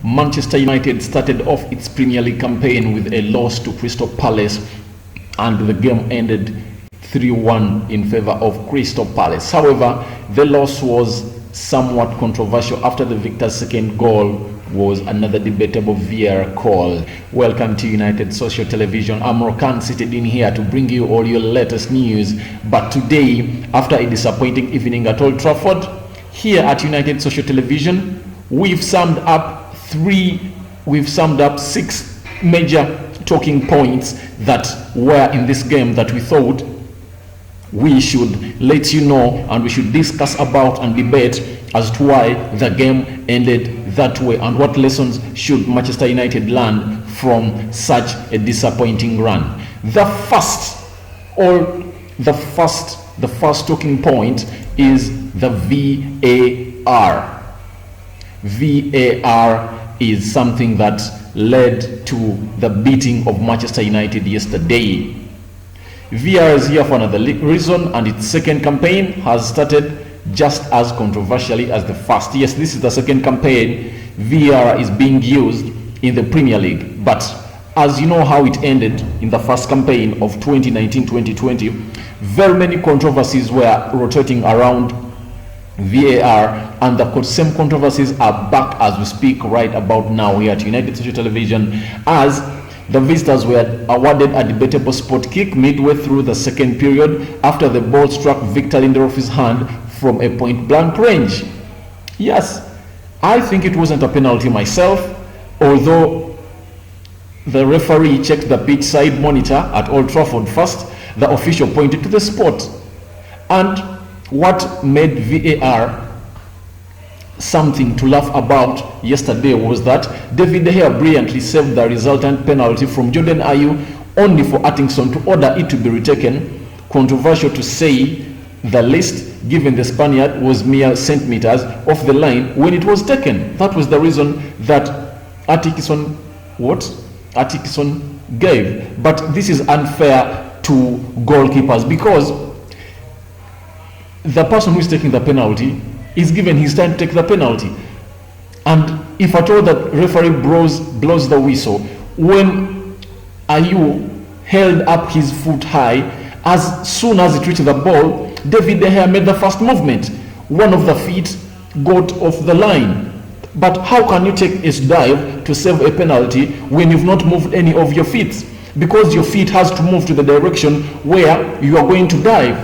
Manchester United started off its Premier League campaign with a loss to Crystal Palace, and the game ended 3-1 in favor of Crystal Palace. However, the loss was somewhat controversial after the victor's second goal was another debatable VAR call. Welcome to United Social Television. I'm Rokani, seated in here to bring you all your latest news. But today, after a disappointing evening at Old Trafford, here at United Social Television, we've summed up 6 major talking points that were in this game that we thought we should let you know and we should discuss about and debate as to why the game ended that way and what lessons should Manchester United learn from such a disappointing run. The first talking point is the VAR. VAR is something that led to the beating of Manchester United yesterday. VAR is here for another reason, and its second campaign has started just as controversially as the first. Yes, this is the second campaign VAR is being used in the Premier League, but as you know how it ended in the first campaign of 2019-2020, very many controversies were rotating around VAR, and the same controversies are back as we speak right about now here at United Social Television, as the visitors were awarded a debatable spot kick midway through the second period after the ball struck Victor Lindelof's hand from a point-blank range. Yes, I think it wasn't a penalty myself, although the referee checked the pitch side monitor at Old Trafford first. The official pointed to the spot, and what made VAR something to laugh about yesterday was that David De Gea brilliantly saved the resultant penalty from Jordan Ayew, only for Atkinson to order it to be retaken. Controversial to say the least, given the Spaniard was mere centimeters off the line when it was taken. That was the reason that Atkinson gave. But this is unfair to goalkeepers, because the person who is taking the penalty is given his time to take the penalty, and if at all that referee blows the whistle, when Ayew held up his foot high, as soon as it reached the ball, David De Gea made the first movement. One of the feet got off the line. But how can you take a dive to save a penalty when you've not moved any of your feet? Because your feet has to move to the direction where you are going to dive.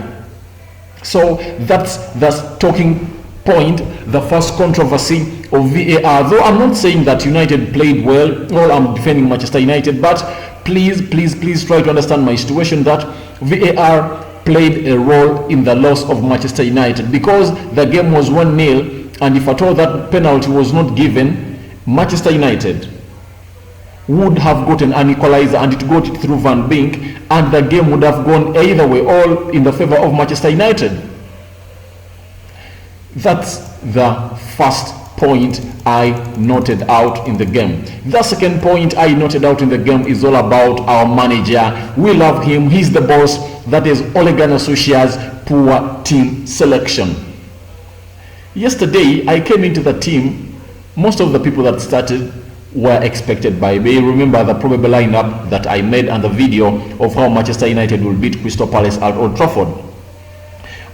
So that's the talking point, the first controversy of VAR. Though I'm not saying that United played well, or I'm defending Manchester United, but please try to understand my situation, that VAR played a role in the loss of Manchester United, because the game was 1-0, and if at all that penalty was not given, Manchester United would have gotten an equalizer, and it got it through Van Beek, and the game would have gone either way, all in the favor of Manchester United. That's the first point I noted out in the game. The second point I noted out in the game is all about our manager. We love him, he's the boss. That is Ole Gunnar Solskjaer's poor team selection. Yesterday I came into the team, most of the people that started were expected by me. Remember the probable lineup that I made and the video of how Manchester United will beat Crystal Palace at Old Trafford.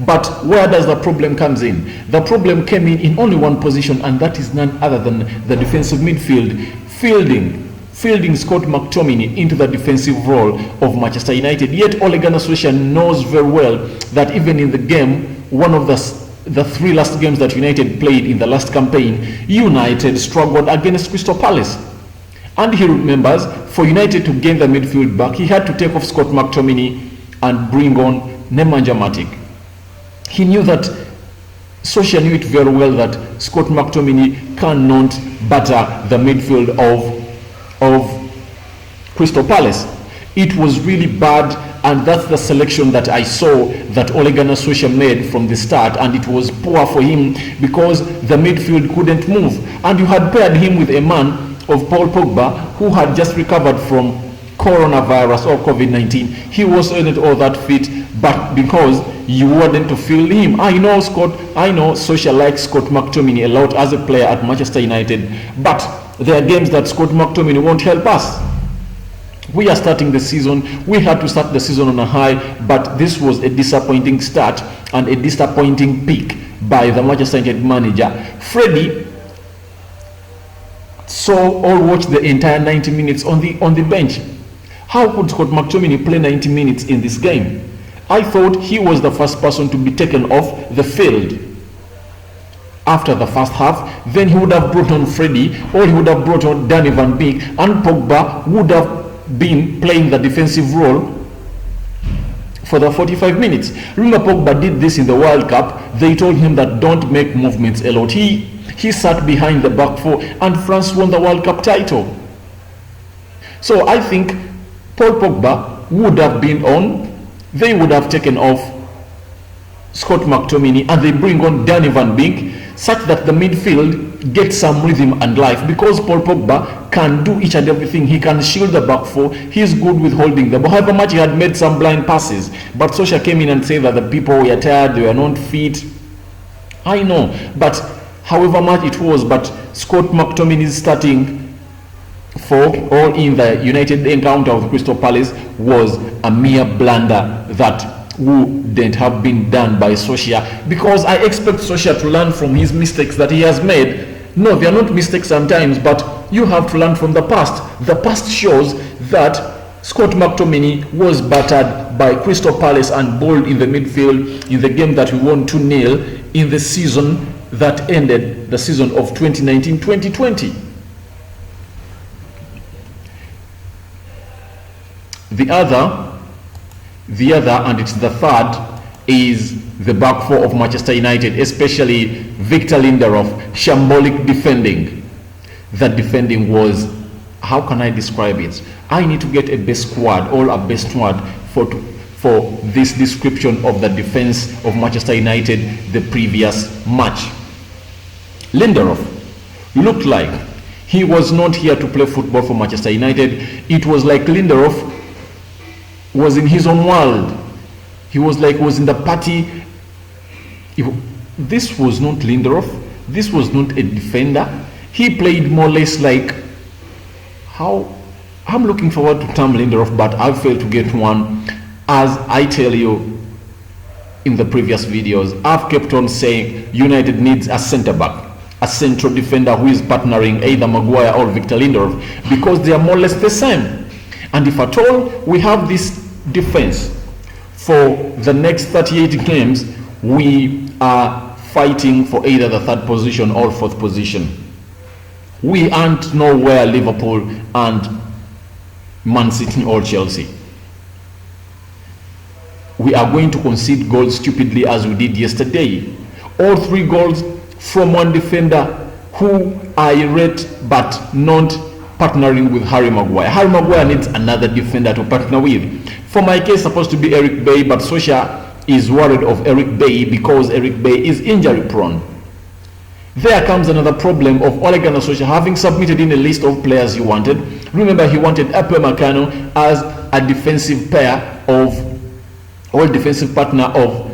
But where does the problem comes in? The problem came in only one position, and that is none other than the defensive midfield, fielding Scott McTominay into the defensive role of Manchester United. Yet Ole Gunnar Solskjaer knows very well that even in the game, one of the 3 last games that United played in the last campaign, United struggled against Crystal Palace. And he remembers, for United to gain the midfield back, he had to take off Scott McTominay and bring on Nemanja Matic. He knew that, Solskjaer knew it very well, that Scott McTominay cannot batter the midfield of Crystal Palace. It was really bad, and that's the selection that I saw that Ole Gunnar Solskjaer made from the start, and it was poor for him because the midfield couldn't move. And you had paired him with a man of Paul Pogba who had just recovered from coronavirus or COVID-19. He wasn't all that fit, but because you wanted to field him. I know Solskjaer likes Scott McTominay a lot as a player at Manchester United, but there are games that Scott McTominay won't help us. We are starting the season. We had to start the season on a high, but this was a disappointing start and a disappointing peak by the Manchester United manager. Freddie saw or watched the entire 90 minutes on the bench. How could Scott McTominay play 90 minutes in this game? I thought he was the first person to be taken off the field after the first half. Then he would have brought on Freddie, or he would have brought on Danny Van Beek, and Pogba would have been playing the defensive role for the 45 minutes. Remember, Pogba did this in the World Cup. They told him that don't make movements a lot. He sat behind the back four, and France won the World Cup title. So I think Paul Pogba would have been on. They would have taken off Scott McTominay, and they bring on Danny Van Beek, such that the midfield gets some rhythm and life, because Paul Pogba can do each and everything. He can shield the back four. He's good with holding the ball. However much he had made some blind passes, but Solskjaer came in and said that the people were tired, they were not fit. I know, but however much it was, but Scott McTominay's starting for or in the United encounter with Crystal Palace was a mere blunder that wouldn't have been done by Solskjaer, because I expect Solskjaer to learn from his mistakes that he has made. No, they are not mistakes sometimes, but you have to learn from the past. The past shows that Scott McTominay was battered by Crystal Palace and bowled in the midfield in the game that we won 2-0 in the season that ended the season of 2019-2020. The other, and it's the third, is the back four of Manchester United, especially Victor Lindelof. Shambolic defending. That defending was, how can I describe it? I need to get a best squad or a best squad for this description of the defense of Manchester United the previous match. Lindelof looked like he was not here to play football for Manchester United. It was like Lindelof was in his own world. He was in the party. This was not Lindelof. This was not a defender. He played more or less like how I'm looking forward to term Lindelof, but I've failed to get one. As I tell you in the previous videos, I've kept on saying United needs a centre back, a central defender who is partnering either Maguire or Victor Lindelof, because they are more or less the same. And if at all we have this defense for the next 38 games, we are fighting for either the third position or fourth position. We aren't nowhere Liverpool and Man City or Chelsea. We are going to concede goals stupidly as we did yesterday. All 3 goals from one defender who I rate but not partnering with Harry Maguire. Harry Maguire needs another defender to partner with. For my case, supposed to be Eric Bailly, but Solskjaer is worried of Eric Bailly because Eric Bailly is injury prone. There comes another problem of Ole Gunnar Solskjaer having submitted in a list of players he wanted. Remember, he wanted Epe Makano as a defensive pair or defensive partner of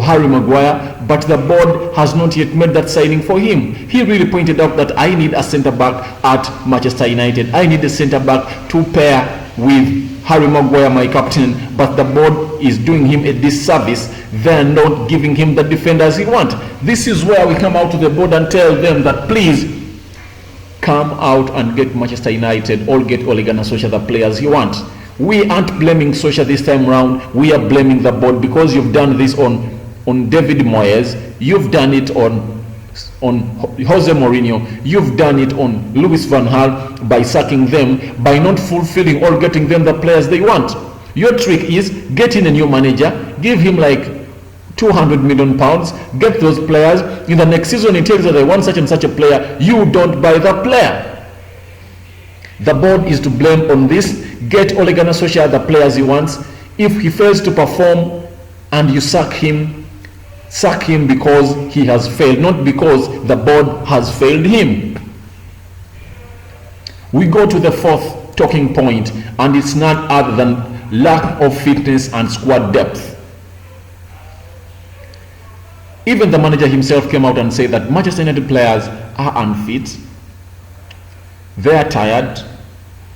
Harry Maguire, but the board has not yet made that signing for him. He really pointed out that I need a centre back at Manchester United. I need a centre back to pair with Harry Maguire, my captain, but the board is doing him a disservice. They're not giving him the defenders he wants. This is where we come out to the board and tell them that please come out and get Manchester United or get Ole Gunnar Solskjaer the players he wants. We aren't blaming Solskjaer this time round. We are blaming the board, because you've done this on David Moyes, you've done it on Jose Mourinho, you've done it on Louis van Gaal by sacking them, by not fulfilling or getting them the players they want. Your trick is get in a new manager, give him like £200 million, get those players. In the next season he tells you they want such and such a player, you don't buy the player. The board is to blame on this. Get Ole Gunnar Solskjaer the players he wants. If he fails to perform and you sack him because he has failed, not because the board has failed him. We go to the fourth talking point, and it's none other than lack of fitness and squad depth. Even the manager himself came out and said that Manchester United players are unfit. They are tired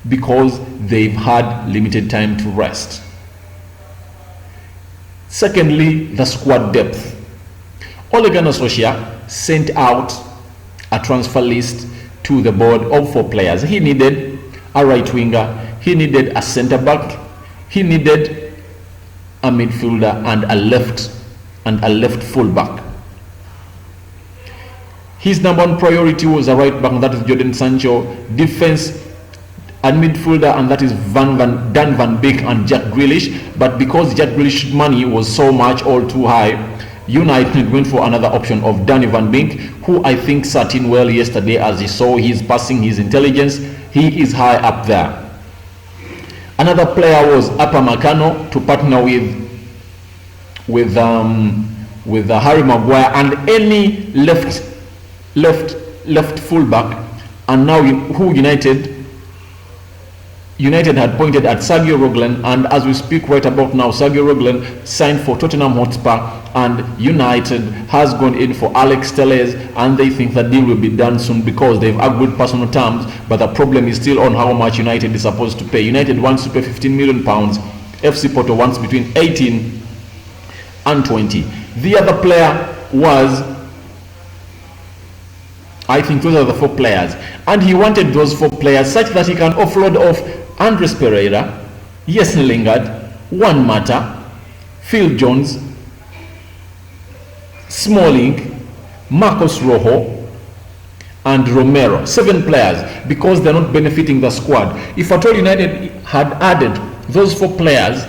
because they've had limited time to rest. Secondly, the squad depth. Ole Gunnar Solskjaer sent out a transfer list to the board of 4 players. He needed a right winger, he needed a centre back, he needed a midfielder and a left full back. His number 1 priority was a right back, and that is Jadon Sancho, defense and midfielder, and that is Dan Van Beek and Jack Grealish. But because Jack Grealish's money was so much all too high, United went for another option of Danny Van Beek, who I think sat in well yesterday as he saw his passing, his intelligence. He is high up there. Another player was Upamecano to partner with Harry Maguire and any left fullback. And now who United had pointed at Sergio Roglen, and as we speak right about now, Sergio Roglen signed for Tottenham Hotspur, and United has gone in for Alex Telles, and they think that deal will be done soon because they've agreed personal terms. But the problem is still on how much United is supposed to pay. United wants to pay £15 million. FC Porto wants between 18 and 20. The other player was, I think those are the 4 players, and he wanted those 4 players such that he can offload off Andres Pereira, Jesse Lingard, Juan Mata, Phil Jones, Smalling, Marcos Rojo, and Romero. 7 players, because they're not benefiting the squad. If at all United had added those 4 players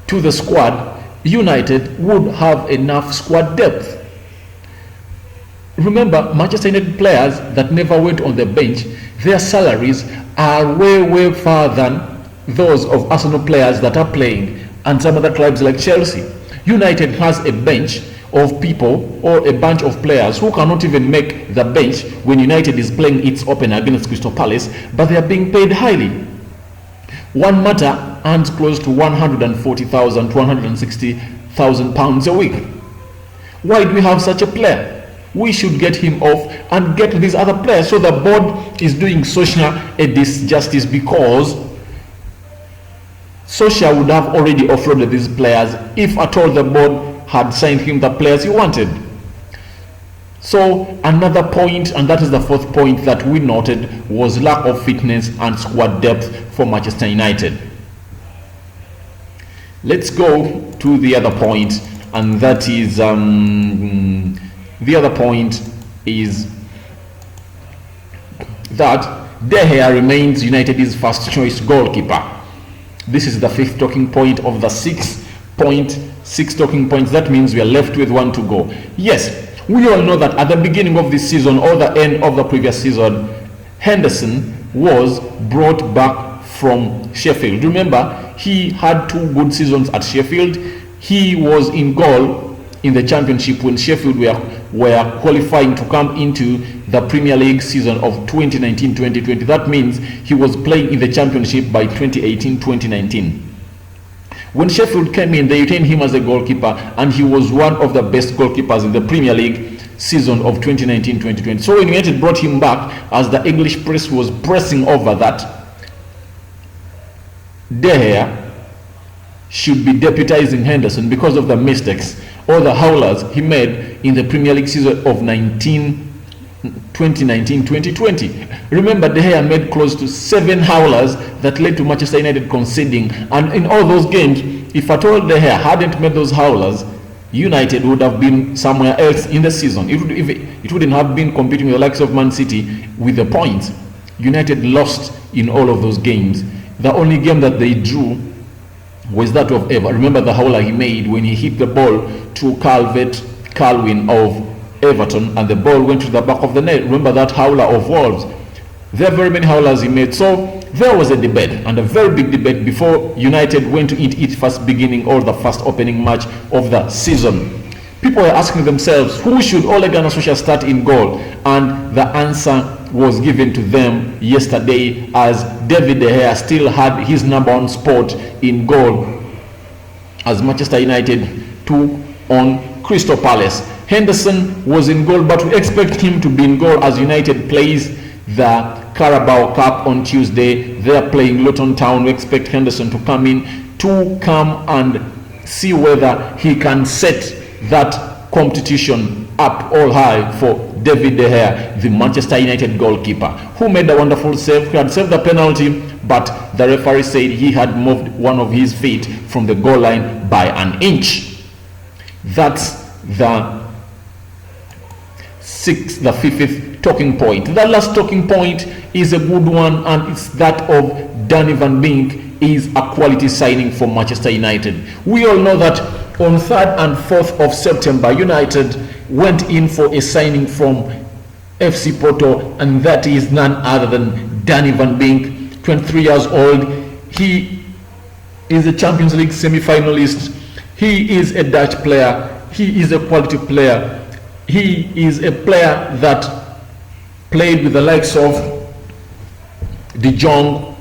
to the squad, United would have enough squad depth. Remember, Manchester United players that never went on the bench, their salaries are way far than those of Arsenal players that are playing and some other clubs like Chelsea. United has a bench of people or a bunch of players who cannot even make the bench when United is playing its opener against Crystal Palace, but they are being paid highly. One Mata earns close to £140,000 to £160,000 a week. Why do we have such a player? We should get him off and get these other players. So the board is doing Solskjaer a disjustice, because Solskjaer would have already offloaded these players if at all the board had signed him the players he wanted. So another point, and that is the 4th point that we noted, was lack of fitness and squad depth for Manchester United. Let's go to the other point, and that is the other point is that De Gea remains United's first choice goalkeeper. This is the 5th talking point of the 6 talking points. That means we are left with 1 to go. Yes, we all know that at the beginning of this season or the end of the previous season, Henderson was brought back from Sheffield. Remember, he had 2 good seasons at Sheffield. He was in goal in the Championship when Sheffield were qualifying to come into the Premier League season of 2019-2020. That means he was playing in the Championship by 2018-2019. When Sheffield came in, they retained him as a goalkeeper, and he was one of the best goalkeepers in the Premier League season of 2019-2020. So when United brought him back, as the English press was pressing over that De Gea should be deputizing Henderson because of the mistakes or the howlers he made in the Premier League season of 2019-2020. Remember, De Gea made close to 7 howlers that led to Manchester United conceding, and in all those games, if at all De Gea hadn't made those howlers, United would have been somewhere else in the season. It wouldn't have been competing with the likes of Man City with the points. United lost in all of those games. The only game that they drew was that of Eva. Remember the howler he made when he hit the ball to Calvin of Everton, and the ball went to the back of the net. Remember that howler of Wolves? There are very many howlers he made. So there was a debate, and a very big debate, before United went to its first beginning or the first opening match of the season. People were asking themselves, who should Ole Gunnar Solskjaer start in goal? And the answer was given to them yesterday, as David De Gea still had his number 1 spot in goal as Manchester United took on Crystal Palace. Henderson was in goal, but we expect him to be in goal as United plays the Carabao Cup on Tuesday. They are playing Luton Town. We expect Henderson to come in to come and see whether he can set that competition up all high for David De Gea, the Manchester United goalkeeper, who made a wonderful save. He had saved the penalty, but the referee said he had moved one of his feet from the goal line by an inch. That's the fifth talking point. The last talking point is a good one, and it's that of Danny Van Beek is a quality signing for Manchester United. We all know that on 3rd and 4th of September, United went in for a signing from FC Porto, and that is none other than Danny Van Beek, 23 years old. He is a Champions League semi-finalist. He is a Dutch player. He is a quality player. He is a player that played with the likes of De Jong,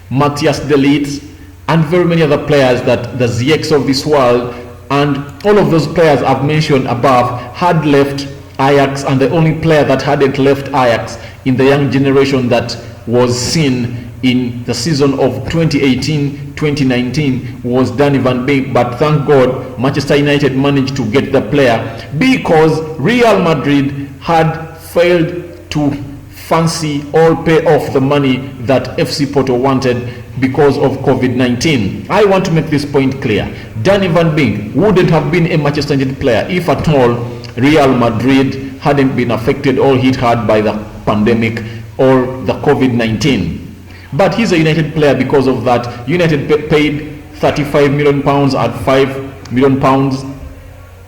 Matthias de Ligt, and very many other players, that the Ziyechs of this world, and all of those players I've mentioned above had left Ajax, and the only player that hadn't left Ajax in the young generation that was seen in the season of 2018-2019 was Danny Van Beek. But thank God Manchester United managed to get the player because Real Madrid had failed to fancy or pay off the money that FC Porto wanted because of COVID-19. I want to make this point clear. Danny Van Beek wouldn't have been a Manchester United player if at all Real Madrid hadn't been affected or hit hard by the pandemic or the COVID-19. But he's a United player because of that. United paid £35 million, and £5 million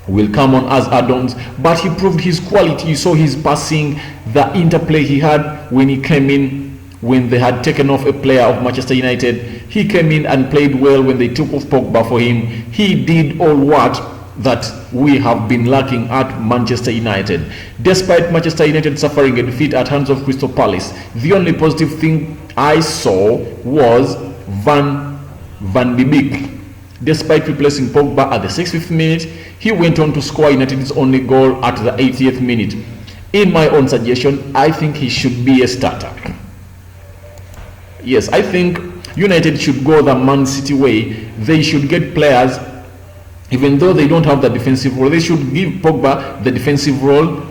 will come on as add-ons, but he proved his quality. You saw his passing, the interplay he had when he came in, when they had taken off a player of Manchester United. He came in and played well when they took off Pogba for him. He did all what that we have been lacking at Manchester United. Despite Manchester United suffering a defeat at hands of Crystal Palace, the only positive thing I saw was Van de Beek. Despite replacing Pogba at the 65th minute, he went on to score United's only goal at the 80th minute. In my own suggestion, I think he should be a starter. Yes, I think United should go the Man City way. They should get players, even though they don't have the defensive role, they should give Pogba the defensive role,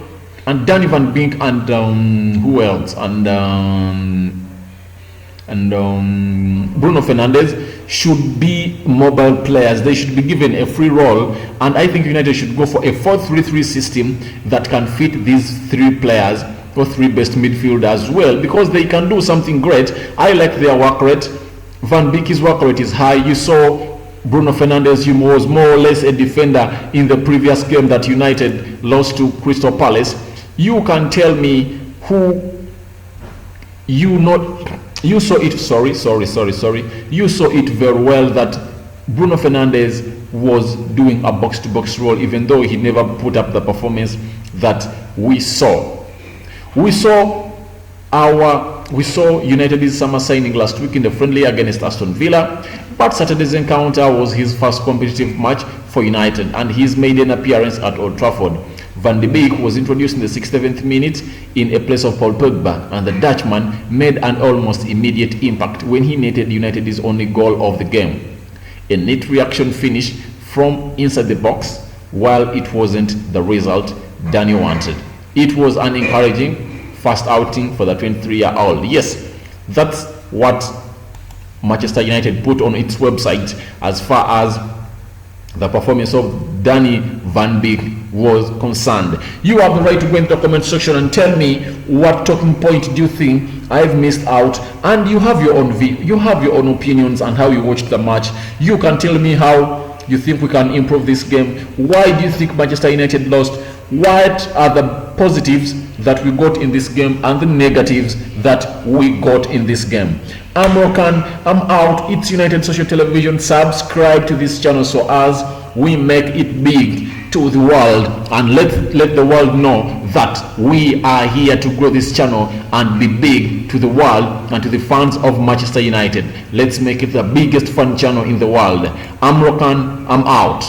and Danny Van Beek and who else? And Bruno Fernandes should be mobile players. They should be given a free role, and I think United should go for a 4-3-3 system that can fit these three players or three best midfielders well, because they can do something great. I like their work rate. Van Beek's work rate is high. You saw Bruno Fernandes, he was more or less a defender in the previous game that United lost to Crystal Palace. You can tell me who you saw it. You saw it very well that Bruno Fernandes was doing a box-to-box role, even though he never put up the performance that we saw. We saw United's summer signing last week in the friendly against Aston Villa, but Saturday's encounter was his first competitive match for United, and he's made an appearance at Old Trafford. Van de Beek was introduced in the 67th minute in a place of Paul Pogba, and the Dutchman made an almost immediate impact when he netted United's only goal of the game. A neat reaction finish from inside the box, while it wasn't the result Danny wanted. It was an encouraging first outing for the 23-year-old. Yes, that's what Manchester United put on its website as far as the performance of Danny Van Beek was concerned. You have the right to go into the comment section and tell me what talking point do you think I've missed out, and you have your own view, you have your own opinions on how you watched the match. You can tell me how you think we can improve this game. Why do you think Manchester United lost? What are the positives that we got in this game and the negatives that we got in this game? I'm Rokani, I'm out. It's United Social Television. Subscribe to this channel so as we make it big to the world, and let the world know that we are here to grow this channel and be big to the world and to the fans of Manchester United. Let's make it the biggest fan channel in the world. I'm Rokani, I'm out.